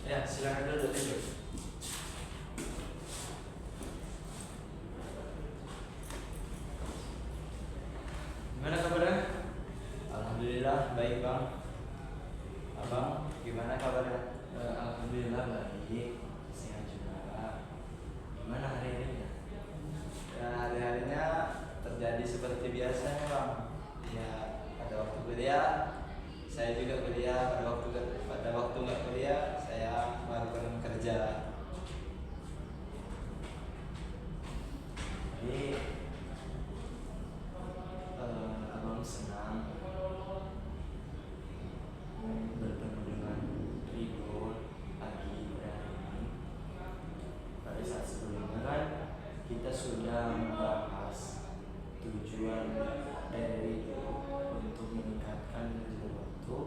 Ya, silakan dulu dulu. Gimana kabarnya? Alhamdulillah baik bang. Abang gimana kabarnya? Alhamdulillah baik, sehat juga. Gimana hari ini? Ya hari-harinya terjadi seperti biasanya bang. Ya pada waktu kuliah saya juga kuliah, pada waktu nggak kuliah saya melakukan kerja. Jadi abang senang bertemu dengan Ridho pagi hari ini. Pada saat sebelumnya kan kita sudah membahas tujuan dari Ridho untuk meningkatkan manajemen waktu.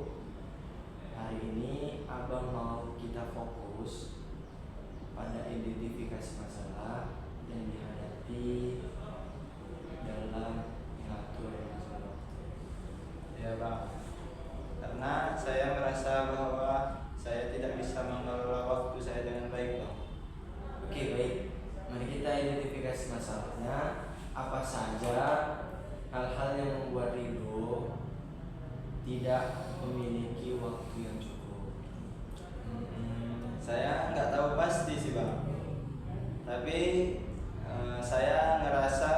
Hari ini abang mau kita fokus pada identifikasi masalah yang dihadapi dalam mengatur manajemen waktu. Ya bang, karena saya merasa bahwa saya tidak bisa mengelola waktu saya dengan baik bang. Oke, baik. Mari kita identifikasi masalahnya. Apa saja hal-hal yang membuat Ridho tidak memiliki waktu yang cukup? Saya nggak tahu pasti sih bang, tapi saya ngerasa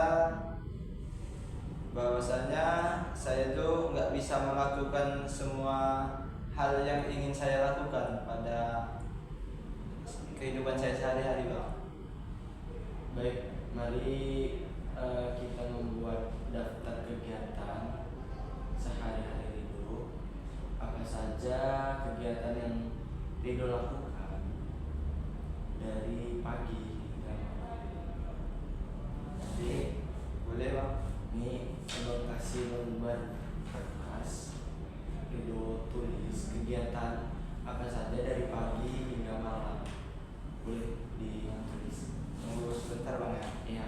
bahwasanya saya tuh nggak bisa melakukan semua hal yang ingin saya lakukan pada kehidupan saya sehari-hari bang. Baik, mari kita membuat daftar kegiatan sehari-hari Ridho. Apa saja kegiatan yang Ridho lakukan dari pagi hingga malam? Jadi boleh bang. Ini abang kasih lembar kertas, Ridho tulis kegiatan apa saja dari pagi hingga malam. Boleh ditulis. Tunggu sebentar bang ya. Iya.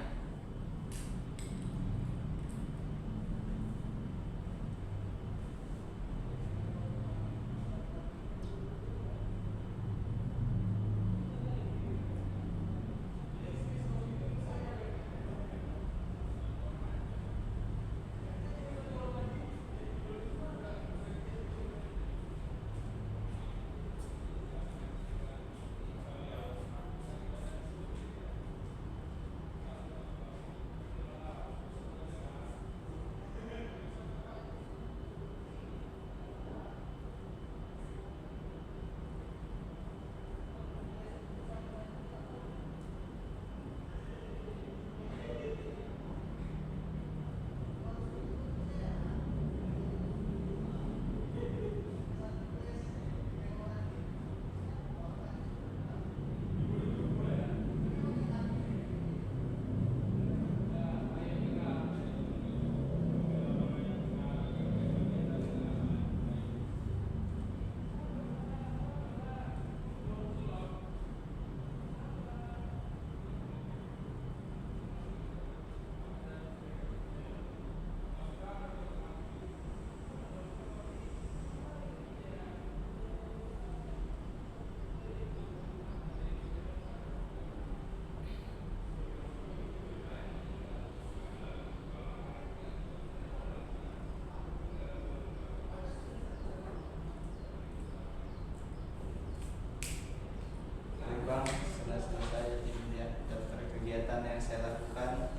Baik bang, sudah selesai ini ya daftar kegiatan yang saya lakukan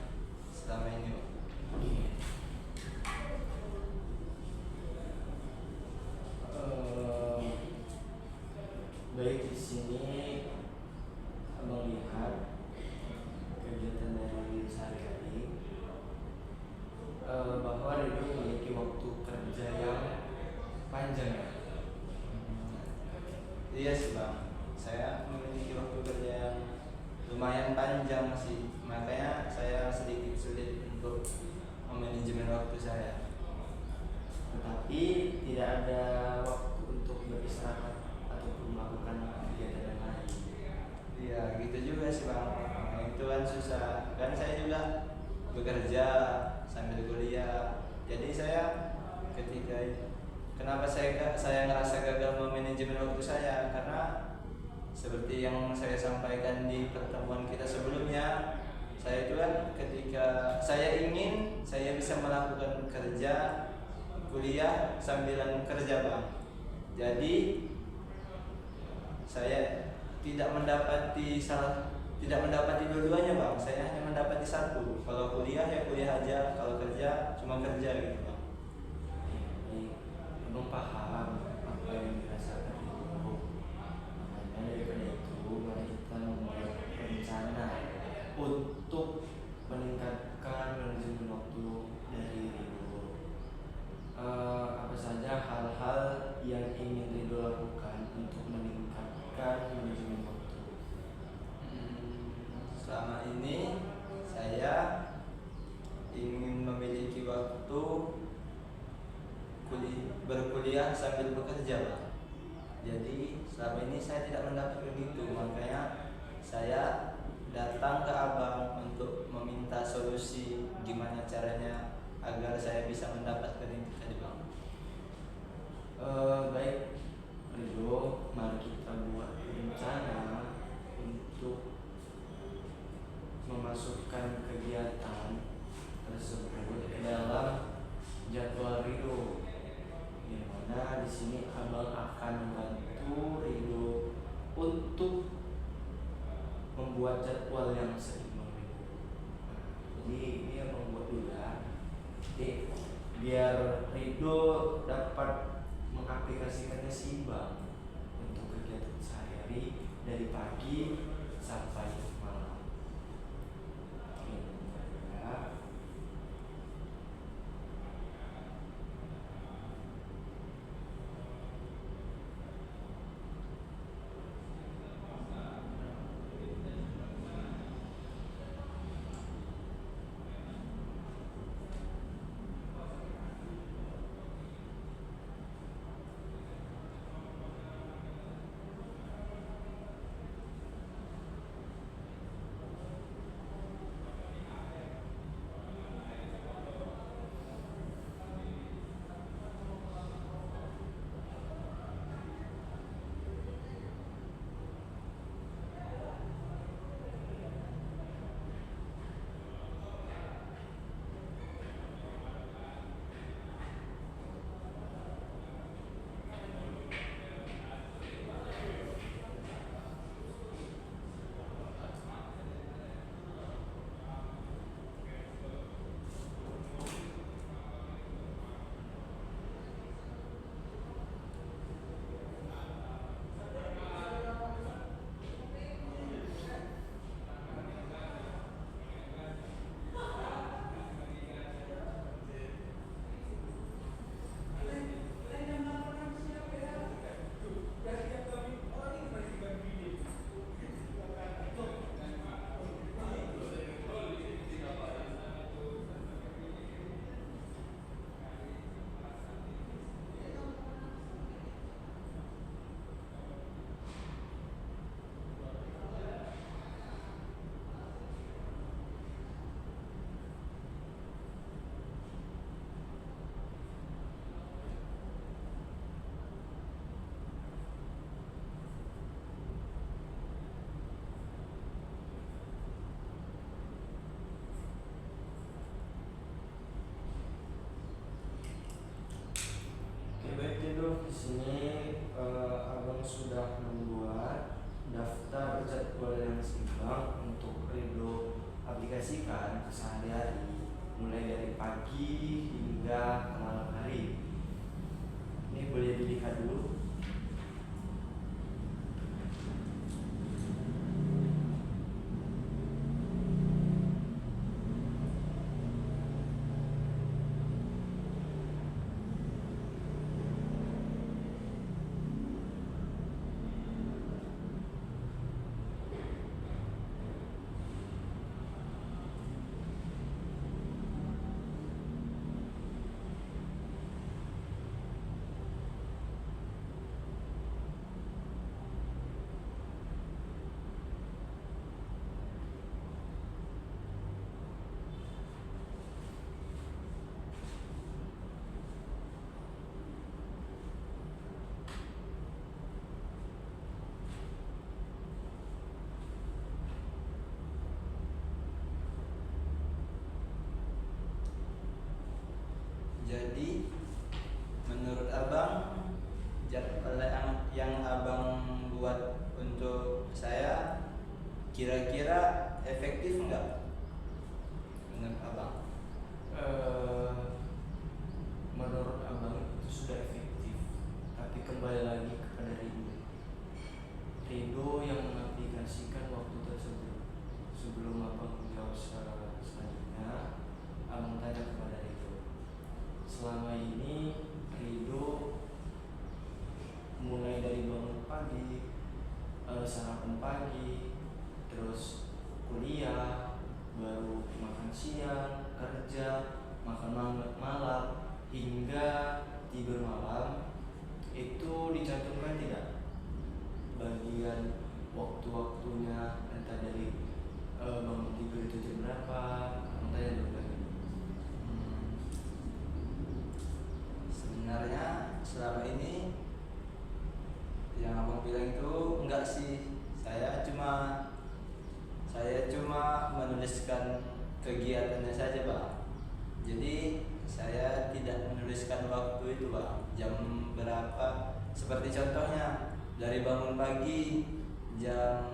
selama ini bang. Baik, di sini abang lihat kegiatan dari sehari-hari, bahwa Ridho memiliki waktu kerja yang panjang ya. Iya sih bang, saya memiliki waktu kerja yang lumayan panjang sih, makanya saya sedikit sulit untuk memanajemen waktu saya. Tetapi tidak ada waktu untuk beristirahat ataupun melakukan kegiatan yang lain. Iya gitu juga sih bang. Nah, itu kan susah, kan saya juga bekerja sambil kuliah, jadi saya ketika kenapa saya ngerasa gagal memanajemen waktu saya, karena seperti yang saya sampaikan di pertemuan kita sebelumnya, saya itu kan ketika saya ingin saya bisa melakukan kerja kuliah sambilan kerja Bang. Jadi saya tidak mendapati dua-duanya Bang. Saya hanya mendapati satu. Kalau kuliah ya kuliah aja, kalau kerja cuma kerja gitu Bang. Ini belum paham apa yang dirasakan itu. Makanya daripada itu, mari kita membuat rencana untuk meningkatkan manajemen waktu dari Ridho. Apa saja hal-hal yang ingin Ridho lakukan untuk meningkatkan manajemen waktu? Selama ini saya ingin memiliki waktu berkuliah sambil bekerja Bang. Jadi selama ini saya tidak mendapatkan itu, makanya saya datang ke Abang untuk meminta solusi gimana caranya agar saya bisa mendapatkan itu tadi Bang. Baik Ridho, mari kita buat rencana untuk memasukkan kegiatan tersebut ke dalam jadwal Ridho, di mana di sini Abang akan membantu Ridho untuk membuat jadwal yang seimbang Ridho. Jadi ini Abang buat dulu ya. Jadi biar Ridho dapat mengaplikasikannya seimbang untuk kegiatan sehari-hari dari pagi sampai malam. Oke, ya. Baik Ridho, di sini Abang sudah membuat daftar jadwal yang seimbang untuk Ridho aplikasikan sehari-hari, mulai dari pagi hingga malam hari. Ini boleh dilihat dulu. Jadi menurut abang jadwal yang abang buat untuk saya kira-kira efektif enggak menurut abang? Menurut abang itu sudah efektif, tapi kembali lagi kepada Ridho yang mengaplikasikan waktu tersebut. Sebelum abang menjawab selanjutnya, abang tanya kepada Ridho, selama ini Ridho mulai dari bangun pagi, sarapan pagi, terus kuliah, baru makan siang, kerja, makan malam, hingga tidur malam, itu dicantumkan tidak bagian waktu-waktunya, entah dari bangun tidur itu jam berapa? Abang tanya dulu lagi. Sebenarnya selama ini yang abang bilang itu enggak sih, saya cuma menuliskan kegiatannya saja bang. Jadi saya tidak menuliskan waktu itu bang, jam berapa. Seperti contohnya dari bangun pagi jam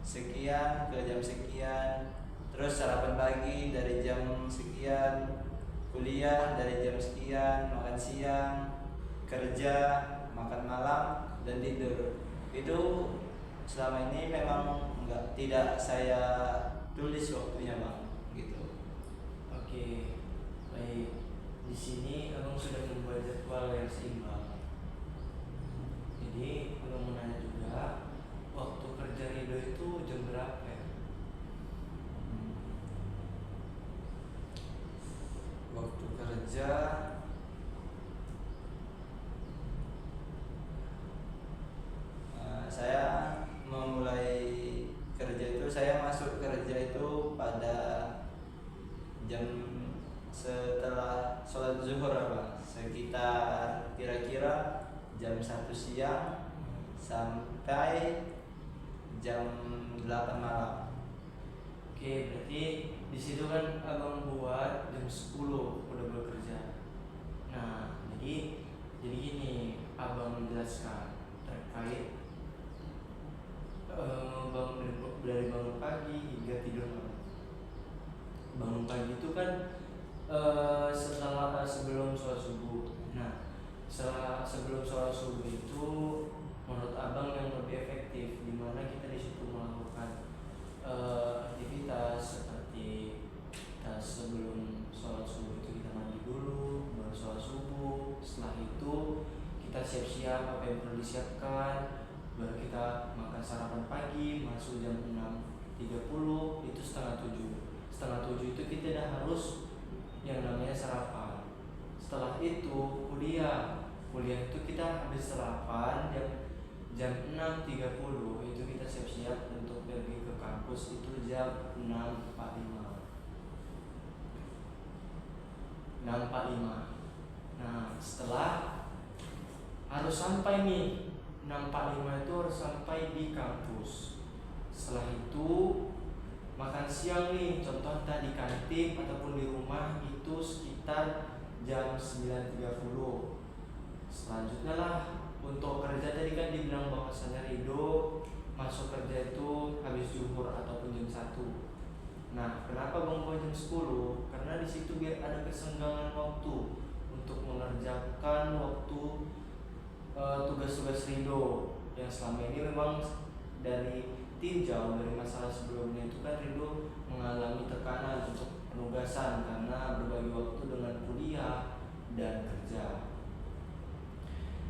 sekian ke jam sekian, terus sarapan pagi dari jam sekian, kuliah dari jam sekian, makan siang, kerja, makan malam, dan tidur. Itu selama ini memang tidak saya tulis waktunya bang, gitu. Oke, baik. Di sini abang sudah membuat jadwal yang seimbang. Jadi abang mau nanya juga, waktu kerja Ridho itu jam berapa ya? Waktu kerja saya memulai kerja itu, saya masuk kerja itu pada jam setelah sholat zuhur bang, sekitar kira-kira jam 1 siang sampai jam 8 malam. Oke, berarti di situ kan abang buat jam 10 udah bekerja. Nah, jadi gini, abang menjelaskan terkait dari bangun pagi hingga tidur malam. Bangun pagi itu kan sebelum sholat subuh. Nah, sebelum sholat subuh itu menurut abang yang lebih efektif, di mana kita di situ melakukan aktivitas seperti kita sebelum sholat subuh itu kita mandi dulu, baru sholat subuh. Setelah itu kita siap-siap apa yang perlu disiapkan, baru kita makan sarapan pagi, masuk jam 6.30 itu setengah 7 itu kita dah harus yang namanya sarapan. Setelah itu kuliah itu kita habis sarapan jam 6.30 itu kita siap-siap untuk pergi ke kampus itu jam 6.45. Nah, setelah harus sampai nih 6.45 itu harus sampai di kampus. Setelah itu makan siang nih, contoh tadi kantin ataupun di rumah itu sekitar jam 9.30. Selanjutnya lah untuk kerja, tadi kan dibilang bahwasannya Ridho masuk kerja itu habis zuhur ataupun jam 1. Nah, kenapa bang buat jam 10? Karena di situ biar ada kesenggangan waktu untuk mengerjakan waktu tugas-tugas Ridho yang selama ini memang dari tinjau dari masalah sebelumnya itu kan Ridho mengalami tekanan untuk penugasan karena berbagi waktu dengan kuliah dan kerja.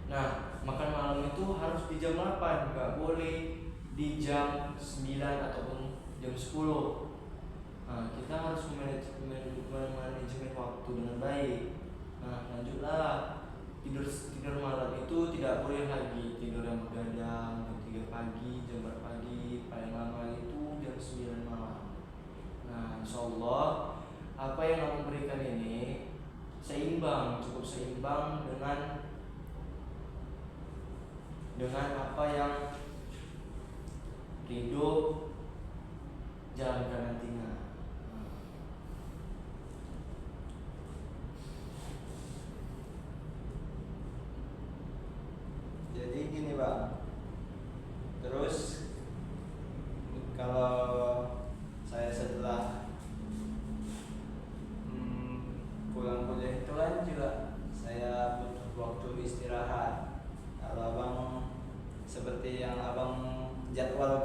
Nah, makan malam itu harus di jam 8, nggak boleh di jam 9 ataupun jam 10. Nah, kita harus manajemen waktu dengan baik. Nah, lanjutlah. Tidur malam itu tidak boleh lagi tidur yang begadang jam 3 pagi, jam berpagi, paling lama itu jam 9 malam. Nah, insyaallah apa yang aku berikan ini cukup seimbang dengan apa yang Ridho jalankan nantinya.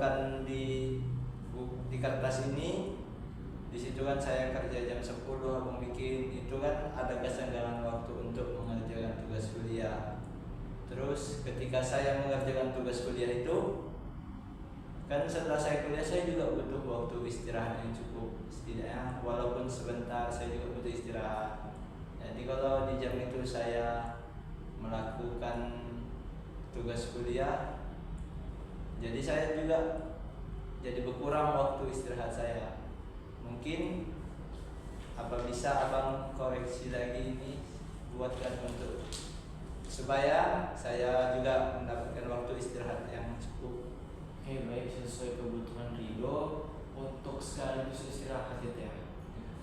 tuangkan di kertas ini. Di situ kan saya kerja jam 10, abang bikin itu kan ada kesenggangan waktu untuk mengerjakan tugas kuliah. Terus ketika saya mengerjakan tugas kuliah itu kan setelah saya kuliah saya juga butuh waktu istirahat yang cukup, setidaknya walaupun sebentar saya juga butuh istirahat. Jadi kalau di jam itu saya melakukan tugas kuliah, jadi saya juga jadi berkurang waktu istirahat saya. Mungkin apa bisa abang koreksi lagi ini, buatkan untuk supaya saya juga mendapatkan waktu istirahat yang cukup. Oke, baik, sesuai kebutuhan Rido untuk sekaligus istirahat ya Teh.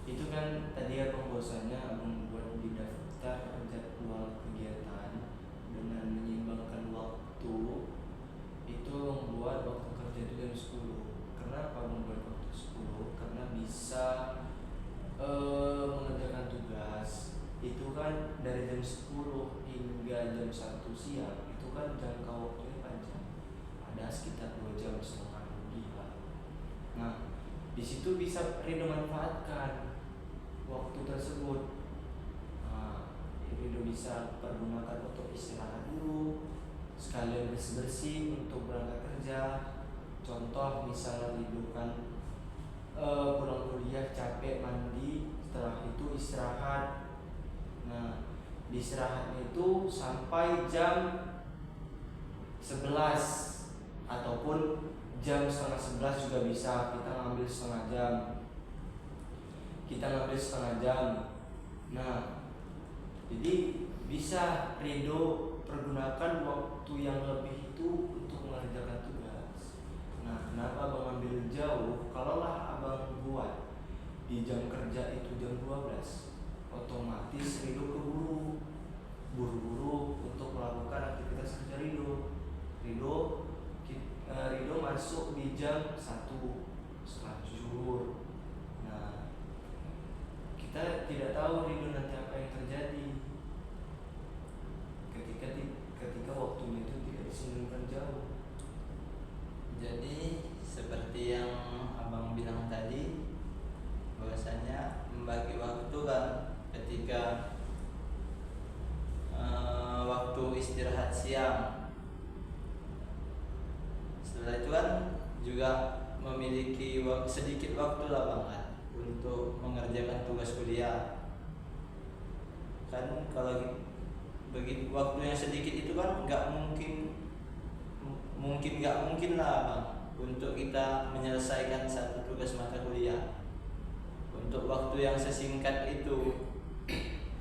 Itu kan tadi abang bahwasanya abang buat di daftar jadwal kegiatan dengan menyeimbangkan waktu, itu membuat waktu kerja itu jam 10. Kenapa membuat waktu 10? Karena bisa mengerjakan tugas itu kan dari jam 10 hingga jam 1 siang, itu kan jangka waktunya panjang, ada sekitar 2 jam setengah lebih lah. Nah, di situ bisa Rido manfaatkan waktu tersebut. Nah, Rido bisa pergunakan untuk istirahat dulu, sekalian bersih-bersih untuk berangkat kerja. Contoh misalnya Rido kan pulang kuliah capek, mandi, setelah itu istirahat. Nah, di istirahatnya itu sampai jam 11 ataupun jam setengah 11 juga bisa. Kita ngambil setengah jam. Nah, jadi bisa Rido pergunakan waktu yang lebih itu untuk mengerjakan tugas. Nah, kenapa abang ambil jauh? Kalaulah abang buat di jam kerja itu jam 12, otomatis Rido buru-buru untuk melakukan aktivitas kerja Rido. Rido masuk di jam 1 setelah zuhur. Nah, kita tidak tahu Rido nanti apa yang terjadi ketika waktunya itu tidak disinggungan jauh. Jadi seperti yang abang bilang tadi, bahwasanya membagi waktu kan ketika waktu istirahat siang, setelah itu kan juga memiliki sedikit waktu lah bang kan, untuk mengerjakan tugas kuliah. Kan kalau begitu waktu yang sedikit itu kan nggak mungkin lah bang untuk kita menyelesaikan satu tugas mata kuliah untuk waktu yang sesingkat itu.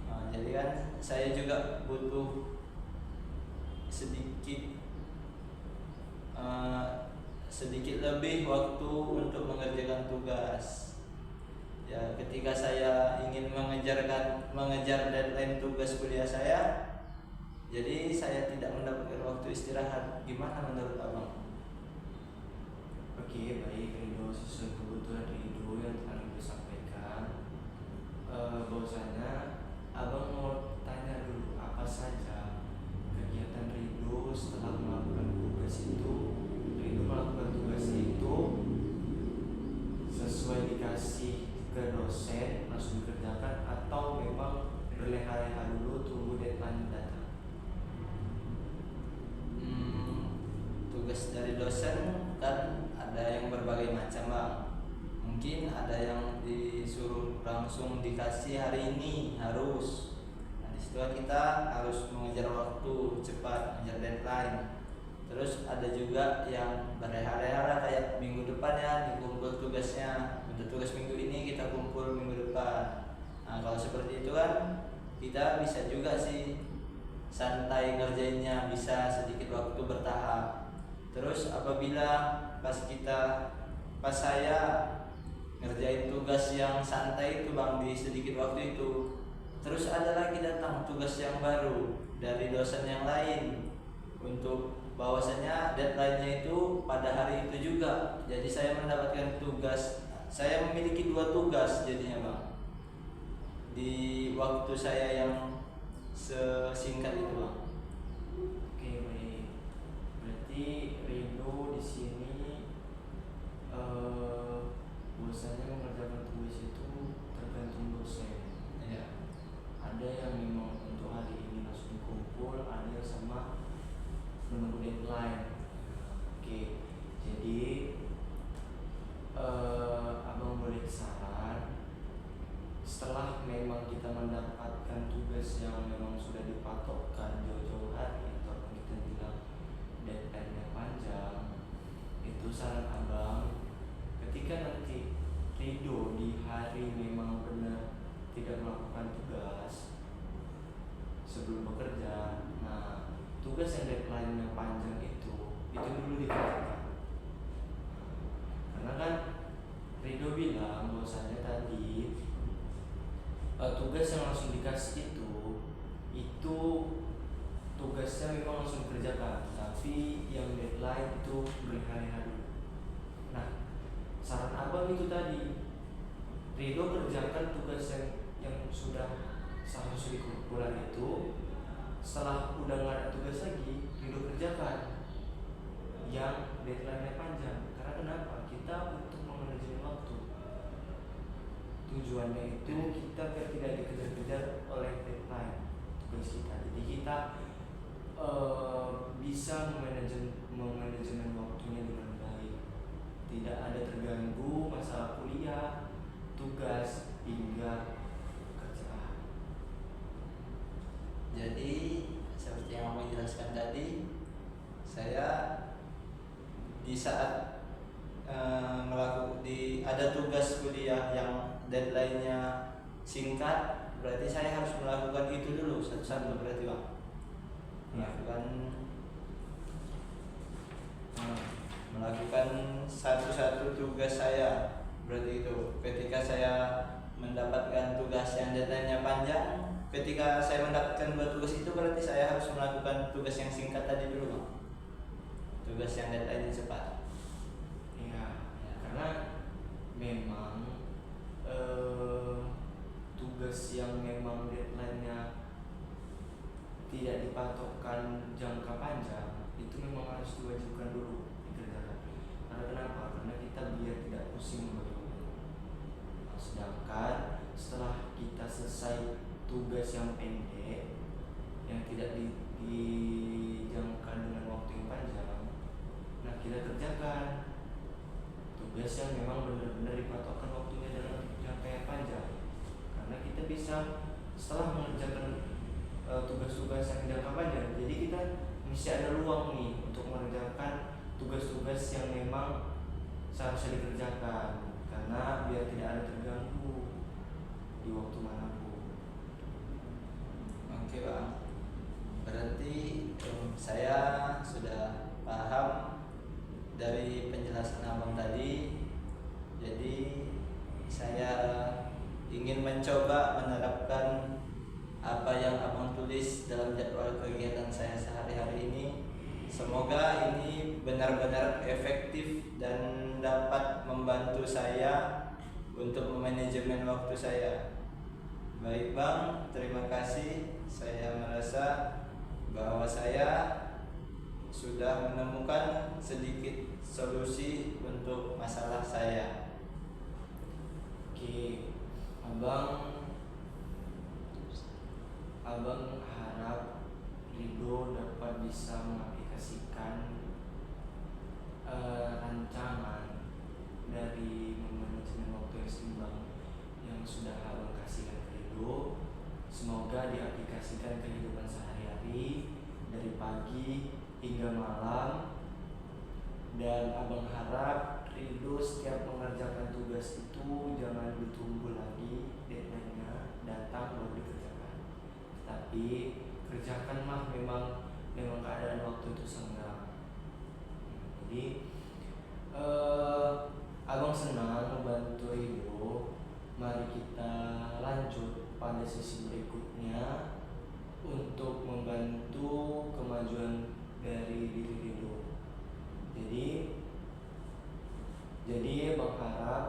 Nah, jadi kan saya juga butuh sedikit lebih waktu untuk mengerjakan tugas. Ya, ketika saya ingin mengejar deadline tugas kuliah saya, jadi saya tidak mendapatkan waktu istirahat. Gimana menurut abang? Oke, baik Rido, sesuai kebutuhan Rido yang telah Rido sampaikan. Bahwasanya abang mau tanya dulu apa saja kegiatan Rido setelah melakukan tugas itu. Rido melakukan tugasnya itu sesuai dikasih ke dosen langsung dikerjakan, atau memang berleha-leha dulu tunggu deadline datang? Tugas dari dosen kan ada yang berbagai macam bang. Mungkin ada yang disuruh langsung dikasih hari ini harus. Nah, di situ kita harus mengejar waktu cepat, mengejar deadline. Terus ada juga yang berleha-leha kayak minggu depan ya dikumpul tugasnya. Untuk tugas minggu ini kita kumpul minggu depan. Nah, kalau seperti itu kan kita bisa juga sih santai ngerjainnya, bisa sedikit waktu bertahap. Terus apabila pas saya ngerjain tugas yang santai itu bang di sedikit waktu itu, terus ada lagi datang tugas yang baru dari dosen yang lain untuk bahwasanya deadline-nya itu pada hari itu juga. Jadi saya mendapatkan tugas, saya memiliki 2 tugas jadinya bang di waktu saya yang sesingkat itu bang. Oke, baik. Berarti Rido di sini patokkan jauh-jauh hari ataupun kita bilang deadline-nya panjang, itu saran abang ketika nanti Ridho di hari memang benar tidak melakukan tugas sebelum bekerja, nah tugas yang deadline-nya panjang itu dulu dikerjakan. Karena kan Ridho bilang bahwasanya tadi tugas yang langsung dikasih itu tugasnya memang langsung dikerjakan, tapi yang deadline itu berhari-hari. Nah, saran abang itu tadi, Ridho kerjakan tugas yang sudah seharusnya dikumpulkan itu. Setelah udah nggak ada tugas lagi, Ridho kerjakan yang deadline-nya panjang. Karena kenapa? Kita untuk memanajemen waktu. Tujuannya itu kita biar tidak dikejar-kejar oleh deadline tugas kita. Jadi kita bisa memanajemen waktunya dengan baik, tidak ada terganggu masalah kuliah, tugas hingga kerjaan. Jadi seperti yang aku jelaskan tadi, saya di saat ada tugas kuliah yang deadline-nya singkat, berarti saya harus melakukan itu dulu satu-satu, berarti Bang. Melakukan satu-satu tugas saya. Berarti itu ketika saya mendapatkan tugas yang deadline-nya panjang, ketika saya mendapatkan 2 tugas itu berarti saya harus melakukan tugas yang singkat tadi dulu Bang. Tugas yang deadline-nya cepat. Iya, karena memang tugas yang memang deadline-nya tidak dipatokkan jangka panjang itu memang harus diwajibkan dulu dikerjakan. Karena kenapa? Karena kita biar tidak pusing bagaimana. Sedangkan setelah kita selesai tugas yang pendek yang tidak dijangka dengan waktu yang panjang, nah kita kerjakan tugas yang memang benar-benar dipatokkan waktunya dalam jangka yang panjang. Karena kita bisa setelah mengerjakan tugas-tugas yang jangka panjang, jadi kita masih ada ruang nih untuk mengerjakan tugas-tugas yang memang seharusnya dikerjakan, karena biar tidak ada terganggu di waktu manapun. Oke Bang, berarti saya sudah paham dari penjelasan abang tadi. Jadi saya ingin mencoba menerapkan apa yang abang tulis dalam jadwal kegiatan saya sehari-hari ini. Semoga ini benar-benar efektif dan dapat membantu saya untuk memanajemen waktu saya. Baik Bang, terima kasih. Saya merasa bahwa saya sudah menemukan sedikit solusi untuk masalah saya. Oke, abang harap Ridho dapat bisa mengaplikasikan rancangan dari manajemen waktu yang seimbang yang sudah abang kasihkan ke Ridho. Semoga diaplikasikan kehidupan sehari-hari dari pagi hingga malam, dan abang harap Ridho setiap mengerjakan tugas itu jangan ditunggu lagi deadline-nya datang baru dikerjakan, tapi kerjakanlah memang keadaan waktu itu senggang. Jadi abang senang membantu Ridho. Mari kita lanjut pada sesi berikutnya untuk membantu kemajuan dari diri Ridho. Jadi abang harap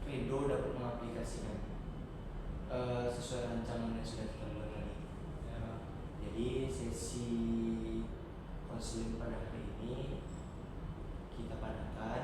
Ridho dapat mengaplikasikan sesuai rancangan yang sudah kita buat tadi. Jadi sesi konseling pada hari ini kita padakan.